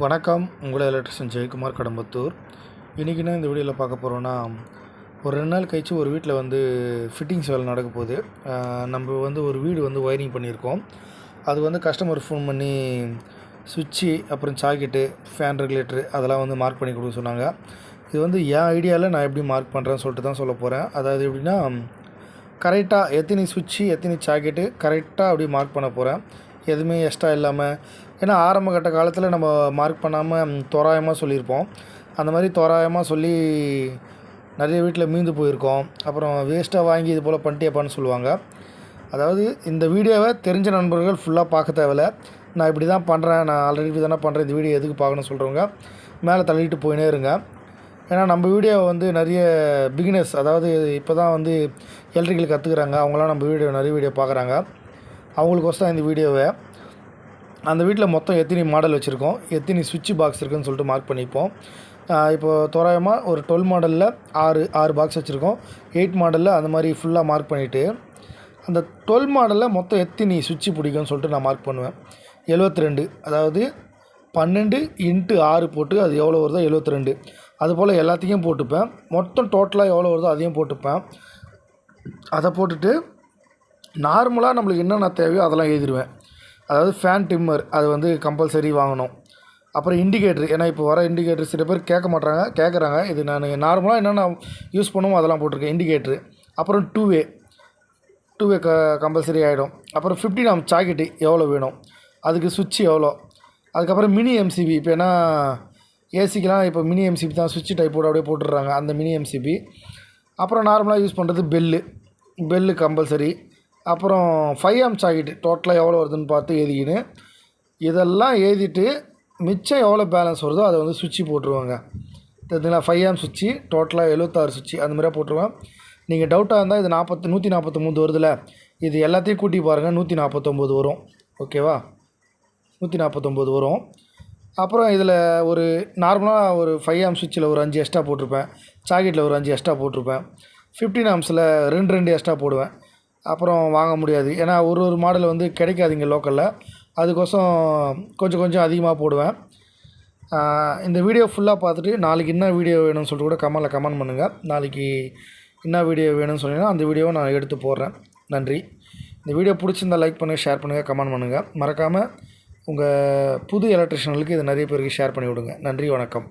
வணக்கம். உங்கள் எலக்ட்ரிஷியன் ஜெயக்குமார், கடம்பத்தூர். இன்றைக்கி நான் இந்த வீடியோவில் பார்க்க போகிறோன்னா, ஒரு 2 நாள் கழித்து ஒரு வீட்டில் ஃபிட்டிங்ஸ் வேலை நடக்க போகுது. நம்ம ஒரு வீடு ஒயரிங் பண்ணியிருக்கோம். அது கஸ்டமர் ஃபோன் பண்ணி சுவிட்சு, அப்புறம் சாக்கெட்டு, ஃபேன் ரெகுலேட்டரு அதெல்லாம் மார்க் பண்ணி கொடுக்க சொன்னாங்க. இது என் ஐடியாவில் நான் எப்படி மார்க் பண்ணுறேன்னு சொல்லிட்டு தான் சொல்ல போகிறேன். அதாவது எப்படின்னா, கரெக்டாக எத்தனை சுவிட்சு, எத்தனை சாக்கெட்டு கரெக்டாக அப்படி மார்க் பண்ண போகிறேன். எதுவுமே எக்ஸ்ட்ரா இல்லாமல். ஏன்னா ஆரம்ப கட்ட காலத்தில் நம்ம மார்க் பண்ணாமல் தோராயமாக சொல்லியிருப்போம். அந்த மாதிரி தோராயமாக சொல்லி நிறைய வீட்டில் மீந்து போயிருக்கோம். அப்புறம் வேஸ்ட்டாக வாங்கி இது போல் பண்ணிட்டேப்பான்னு சொல்லுவாங்க. அதாவது இந்த வீடியோவை தெரிஞ்ச நண்பர்கள் ஃபுல்லாக பார்க்க தேவையில்ல. நான் இப்படி தான் பண்ணுறேன், நான் ஆல்ரெடி இப்படி தானே பண்ணுறேன், இந்த வீடியோ எதுக்கு பார்க்கணும்னு சொல்கிறவங்க மேலே தள்ளிட்டு போயினே இருங்க. ஏன்னா நம்ம வீடியோவை நிறைய பிகினர்ஸ், அதாவது இப்போ தான் எலக்ட்ரிக்கல் கற்றுக்குறாங்க, அவங்களாம் நம்ம நிறைய வீடியோ பார்க்குறாங்க. அவங்களுக்கோசம் இந்த வீடியோவை அந்த வீட்டில் மொத்தம் எத்தனை மாடல் வச்சுருக்கோம், எத்தனை சுவிட்ச் பாக்ஸ் இருக்குதுன்னு சொல்லிட்டு மார்க் பண்ணிப்போம். இப்போது தோராயமாக ஒரு 12 மாடலில் 6 பாக்ஸ் வச்சுருக்கோம். 8 மாடலில் அந்த மாதிரி ஃபுல்லாக மார்க் பண்ணிவிட்டு, அந்த 12 மாடலில் மொத்தம் எத்தனை சுவிட்ச் பிடிக்கும்னு சொல்லிட்டு நான் மார்க் பண்ணுவேன். 72, அதாவது 12 × 6 போட்டு அது எவ்வளோ வருதோ 72. அதுபோல் எல்லாத்தையும் போட்டுப்பேன். மொத்தம் டோட்டலாக எவ்வளோ வருதோ அதையும் போட்டுப்பேன். அதை போட்டுட்டு நார்மலாக நம்மளுக்கு என்னென்ன தேவையோ அதெல்லாம் எழுதிடுவேன். அதாவது ஃபேன் டிம்மர் அது கம்பல்சரி வாங்கணும். அப்புறம் இண்டிகேட்ரு, ஏன்னா இப்போ வர இண்டிகேட்ரு சில பேர் கேட்குறாங்க. இது நான் நார்மலாக என்னென்ன யூஸ் பண்ணுமோ அதெல்லாம் போட்டிருக்கேன். இண்டிகேட்ரு, அப்புறம் டூ வே கம்பல்சரி ஆகிடும். அப்புறம் 15 ஆம் சாக்கெட்டு எவ்வளோ வேணும், அதுக்கு சுவிட்ச் எவ்வளோ, அதுக்கப்புறம் மினி எம்சிபி. இப்போ ஏன்னா ஏசிக்கெலாம் இப்போ மினி எம்சிபி தான் சுவிட்ச் டைப்போடு அப்படியே போட்டுடுறாங்க, அந்த மினி எம்சிபி. அப்புறம் நார்மலாக யூஸ் பண்ணுறது பெல்லு கம்பல்சரி. அப்புறம் 5 ஆம் சாக்கெட்டு டோட்டலாக எவ்வளோ வருதுன்னு பார்த்து எழுதிக்கின்னு, இதெல்லாம் எழுதிட்டு மிச்சம் எவ்வளோ பேலன்ஸ் வருதோ அதை சுவிட்சு போட்டுருவாங்க. தெரிஞ்சுங்களா? 5 ஆம் சுவிட்சு டோட்டலாக 76 சுவிட்சு அந்த மாதிரியாக போட்டுருவேன். நீங்கள் டவுட்டாக இருந்தால் இது 143 வருதுல்ல, இது எல்லாத்தையும் கூட்டி பாருங்கள், 149 வரும். ஓகேவா? 149 வரும். அப்புறம் இதில் ஒரு நார்மலாக ஒரு 5 ஆம் சுவிட்சில் ஒரு 5 எக்ஸ்ட்ரா போட்டிருப்பேன். சாக்கெட்டில் ஒரு 5 எக்ஸ்ட்ரா போட்டிருப்பேன். 15 ஆம்ஸில் 2 எக்ஸ்ட்ரா போடுவேன். அப்புறம் வாங்க முடியாது, ஏன்னா ஒரு மாடல் கிடைக்காதுங்க லோக்கலில். அதுக்கோசம் கொஞ்சம் அதிகமாக போடுவேன். இந்த வீடியோ ஃபுல்லாக பார்த்துட்டு நாளைக்கு என்ன வீடியோ வேணும்னு சொல்லிட்டு கூட கமெண்ட் பண்ணுங்கள். நாளைக்கு என்ன வீடியோ வேணும்னு சொன்னீங்கன்னா அந்த வீடியோவை நான் எடுத்து போடுறேன். நன்றி. இந்த வீடியோ பிடிச்சிருந்தால் லைக் பண்ணுங்கள், ஷேர் பண்ணுங்கள், கமெண்ட் பண்ணுங்கள். மறக்காமல் உங்கள் புது எலக்ட்ரிஷியன்களுக்கு இதை நிறைய பேருக்கு ஷேர் பண்ணி விடுங்க. நன்றி, வணக்கம்.